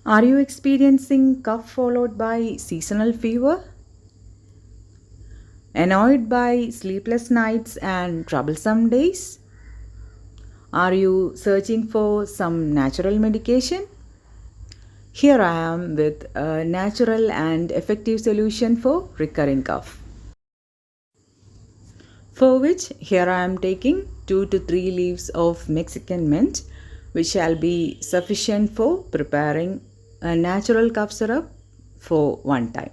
Are you experiencing cough followed by seasonal fever? Annoyed by sleepless nights and troublesome days? Are you searching for some natural medication? Here I am with a natural and effective solution for recurring cough. For which, here I am taking 2 to 3 leaves of Mexican mint, which shall be sufficient for preparing a natural cough syrup for one time.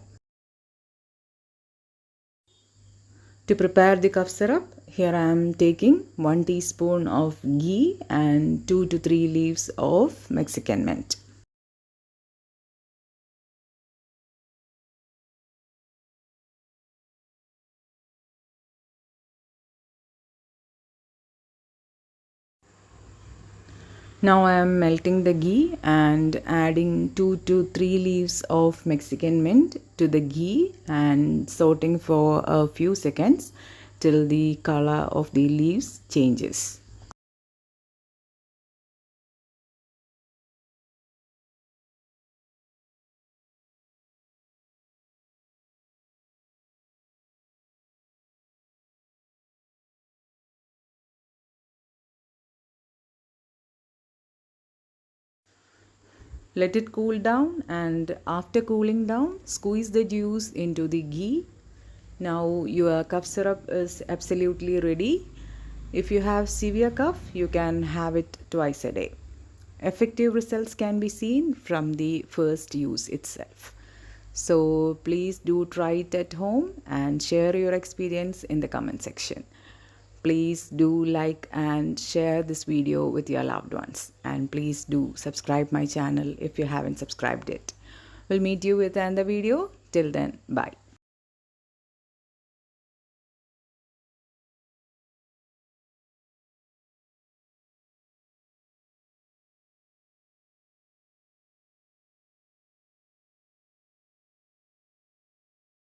To prepare the cough syrup, here I am taking 1 teaspoon of ghee and 2 to 3 leaves of Mexican mint. Now I am melting the ghee and adding 2 to 3 leaves of Mexican mint to the ghee and sauteing for a few seconds till the color of the leaves changes. Let it cool down, and after cooling down, squeeze the juice into the ghee. Now your cough syrup is absolutely ready. If you have severe cough, you can have it twice a day. Effective results can be seen from the first use itself. So please do try it at home and share your experience in the comment section. Please do like and share this video with your loved ones, and please do subscribe my channel if you haven't subscribed yet. We'll meet you with another video. Till then, bye.